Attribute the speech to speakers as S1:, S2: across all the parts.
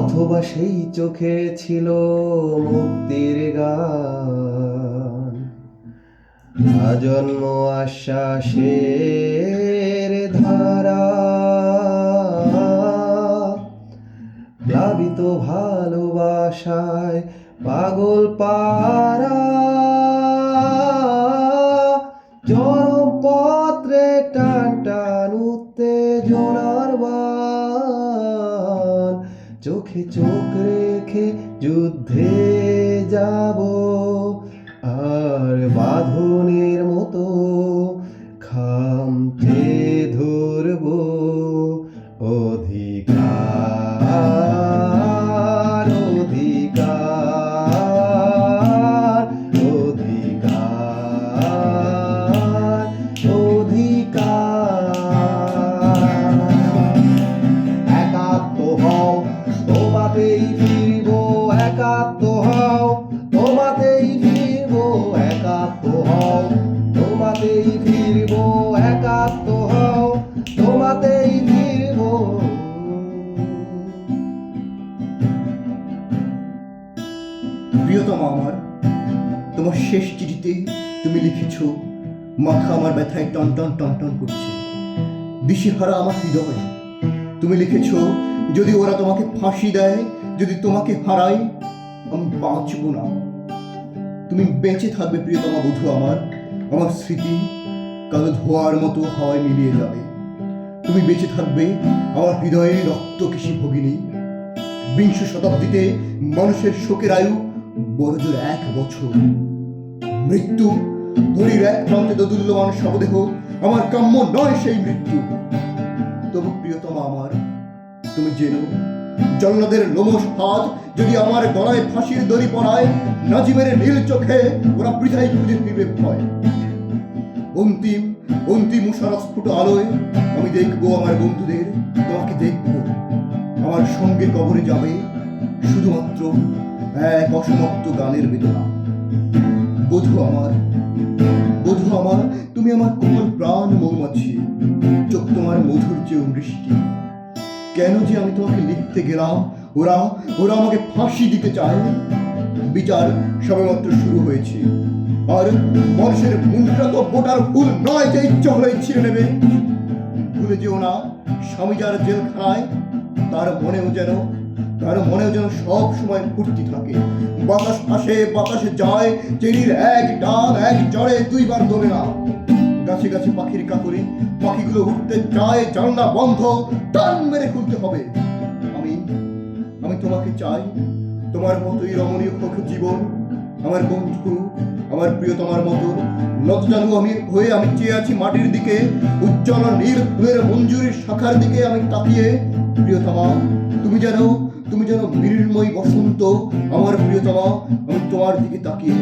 S1: অথবা সেই চোখে ছিল মুক্তির গান, আজন্ম আশ্বাসের ধারা, প্লাবিত ভালোবাসায় পাগল পারা, চরমপত্রে টান টান উত্তেজনার বান, চোখে চোখ রেখে যুদ্ধে যাব, আর বাঁধনের মতো খামচে ধরব অধিকার, অধিকার, অধিকার, অধিকার। একাত্ম হও, তোমাতেই ফিরব, একাত্ম হও, তোমাতেই ফিরব, একাত্ম হও, তোমাতেই ফিরব, একাত্ম হও, তোমাতেই ফিরব।
S2: প্রিয়তমা আমার, তোমার শেষ চিঠিতে তুমি লিখেছ, মাথা আমার ব্যথায় টন টন টন টন করছে, দিশেহারা আমার হৃদয়। তুমি লিখেছ, যদি ওরা তোমাকে ফাঁসি দেয়, যদি তোমাকে হারায়, আমি বাঁচব না। তুমি বেঁচে থাকবে প্রিয়তমা বধূ আমার, আমার স্মৃতি কালো ধোঁয়ার মতো হাওয়ায় মিলিয়ে যাবে। তুমি বেঁচে থাকবে আমার হৃদয়ে রক্তকেশী ভগিনী। বিংশ শতাব্দীতে মানুষের শোকের আয়ু বড়জোর 1 বছর। মৃত্যু ধরির এক প্রান্তে দোদুল্যমান শবদেহ, আমার কাম্য নয় সেই মৃত্যু। তবু প্রিয়তমা আমার, তুমি জেনো, জল্লাদের লোমশ হাত যদি আমার গলায় ফাঁসির দড়ি পড়ায়, নাজিমের নীল চোখে ওরা বৃথাই খুঁজে ফিরবে ভয়। অন্তিম অন্তিম উষারস্ফুট আলোয় আমি দেখবো আমার বন্ধুদের, তোমাকে দেখবো। আমার সঙ্গে কবরে যাবে শুধুমাত্র এক অসমাপ্ত গানের বেদনা। বধূ আমার, বধূ আমার, তুমি আমার কোমল প্রাণ মৌমাছি, চোখ তোমার মধুর চেয়েও মিষ্টি। কেন যে আমি তোমাকে লিখতে গেলাম, ওরা ওরা আমাকে ফাঁসি দিতে চায়। বিচার সবেমাত্র শুরু হয়েছে, আর মানুষের মুন্ডটা তো বোটার ফুল নয় যে ইচ্ছা হলে ছিঁড়ে নেবে। ভুলে যেও না, স্বামী যার জেলখানায়, তার মনেও যেন সব সময় ফুর্তি থাকে। বাতাস আসে বাতাসে যায়, চেরির এক ডাল এক জড়ে 2 বার দোলে না। গাছে গাছে পাখির কাকরি, পাখিগুলো উঠতে চায়, জানলা বন্ধ, টান মেরে খুলতে হবে। আমি আমি তোমাকে চাই, তোমার মতোই রমণীয় হোক জীবন, আমার বন্ধু, আমার প্রিয়তমার মতো। নতজানু আমি হয়ে আমি চেয়ে আছি মাটির দিকে, উজ্জ্বল নীল ফুলের মঞ্জুরির শাখার দিকে আমি তাকিয়ে। প্রিয়তমা, তুমি যেন মৃন্ময়ী বসন্ত, আমার প্রিয়তমা, আমি তোমার দিকে তাকিয়ে।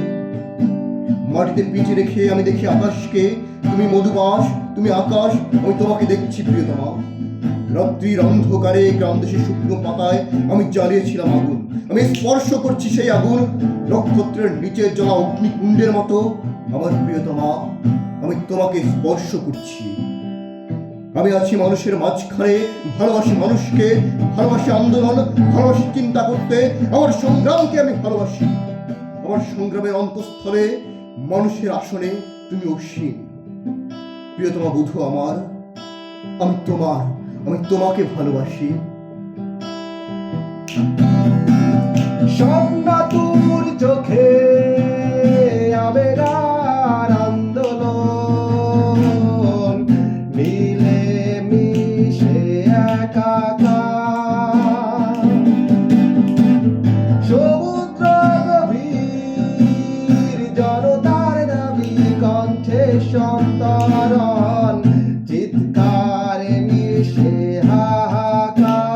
S2: মাটিতে পিঠে রেখে আমি দেখি আকাশকে, তুমি মধুবাস, তুমি আকাশ, আমি তোমাকে দেখছি প্রিয়তমা। রাত্রির অন্ধকারে গ্রামদেশে শুকনো পাতায় আমি জ্বালিয়েছিলাম আগুন, আমি স্পর্শ করছি সেই আগুন, নক্ষত্রের নিচে জ্বলা অগ্নিকুণ্ডের মতো। আমার প্রিয়তমা, আমি তোমাকে স্পর্শ করছি। আমি আছি মানুষের মাঝখানে, ভালোবাসি মানুষকে, ভালোবাসি আন্দোলন, ভালোবাসি চিন্তা করতে, আমার সংগ্রামকে আমি ভালোবাসি। আমার সংগ্রামের অন্তঃস্থলে, মানুষের আসনে তুমি অসীম। প্রিয়তমা বধূ আমার, আমি তোমাকে ভালোবাসি।
S1: স্বপ্নাতুর চোখে আবেগার আন্দোলন, মিলে মিশে একাকার। সমুদ্র গভীর জনতার দাবি, কণ্ঠে সন্তরণ, চিৎকারে মিশে হাহাকার।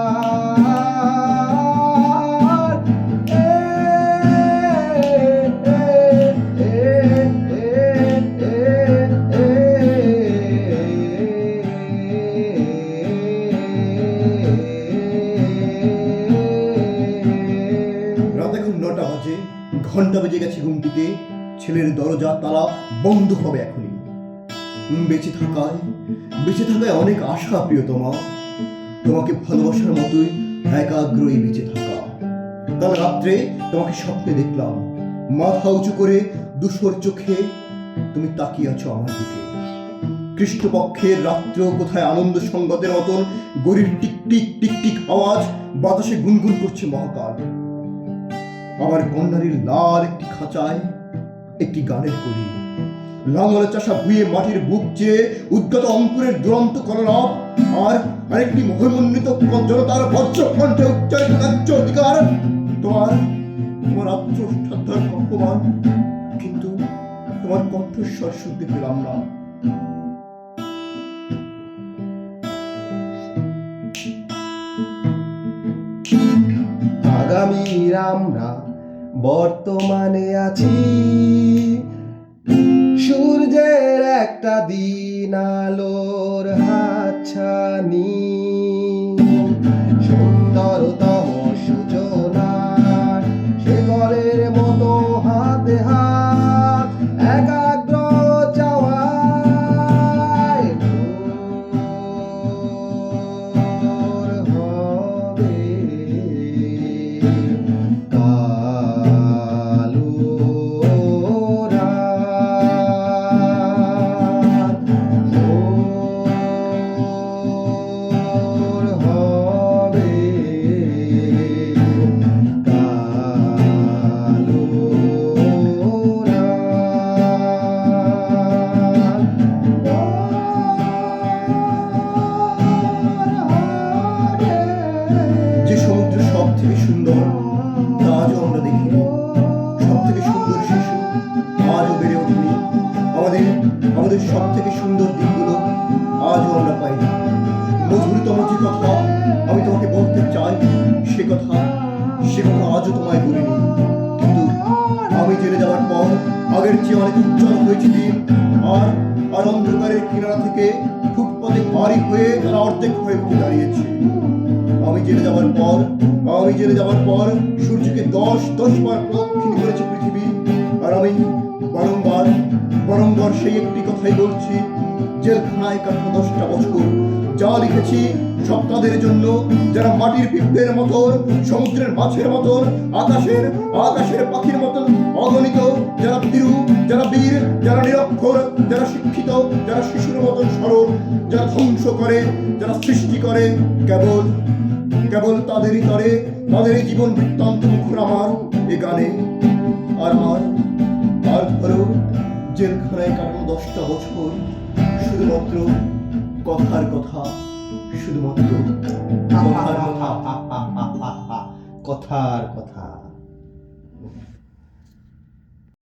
S2: রাত এখন 9টা বাজে, ঘন্টা বেজে গেছে ঘুমটিতে। ছেলের দরজা তালা বন্ধ হবে এখনই। বেঁচে থাকায় অনেক আশা প্রিয়তমা, তোমাকে ভালোবাসার মতোই একাগ্রই বেঁচে থাকা। কাল রাত্রে তোমাকে স্বপ্নে দেখলাম, মাথা উঁচু করে দুশোর চোখে তুমি তাকিয়ে আছো আমার দিকে। কৃষ্ণপক্ষের রাত্র কোথায় আনন্দ সংগতের মতন গড়ির টিকটিক টিকটিক আওয়াজ বাতাসে গুনগুন করছে মহাকাল। আমার কন্যারীর লাল একটি খাঁচায় একটি গানের করি, লাঙলে চাষা ভুঁয়ে মাটির বুক চেয়ে উদ্গত অঙ্কুরের দুরন্ত কলরব, আর আরেকটি মহিমন্বিত জনতার বজ্র কণ্ঠে উচ্চারিত ন্যায্য অধিকার। তোমার তোমার আত্মশ্রদ্ধার কম্পমান, কিন্তু তোমার কণ্ঠস্বর শুনতে পেলাম না।
S1: আগামীর আমরা বর্তমানে আছি, সূর্যের একটা দিন আলোর হাতছানি, সুন্দরতম সূচনার শেকলের মতো হাতে হাত একাগ্র চাওয়ায় ভোর হবে কালো রাত, ভোর হবে কালো রাত,
S2: যে সমুদ্র সব থেকে সুন্দর তা আজও আমরা দেখিনি, সব থেকে সুন্দর শিশু আজও বেড়ে ওঠেনি, আমাদের আমাদের সব থেকে সুন্দর দিকগুলো আজও আমরা পাইনি। মধুরতম যে কথা আমি তোমাকে বলতে চাই, সে কথা আজও তোমায় বলিনি। কিন্তু আমি জেনে যাওয়ার পর আগের চেয়ে অনেক উজ্জ্বল হয়েছে দিন, আর আর অন্ধকারের কিনারা থেকে ফুটপাতে ভারী হয়ে তারা অর্ধেক হয়ে উঠে দাঁড়িয়েছে। আমি জেনে যাওয়ার পর সূর্যকে 10 বার প্রদক্ষিণ করেছে পৃথিবী, আর আমি বারংবার সেই একটি কথাই বলছি, জেলখানায় কাটানো 10টা বছর যা লিখেছি সব তাদের জন্য, যারা মাটির পিঁপড়ের মতন, সমুদ্রের মাছের মতন, আকাশের পাখির মতন অগণিত, যারা ভীরু, যারা বীর, যারা নিরক্ষর, যারা শিক্ষিত, যারা শিশুর মতন সরল, যারা ধ্বংস করে, যারা সৃষ্টি করে, কেবল তাদেরই তরে তাদের এই জীবন বৃত্তান্ত মুখর আমার এ গানে। আর ধরো জেলখানায় কাটানো 10টা বছর শুধুমাত্র কথার কথা, শুধুমাত্র কথার কথা।
S1: কথার কথা।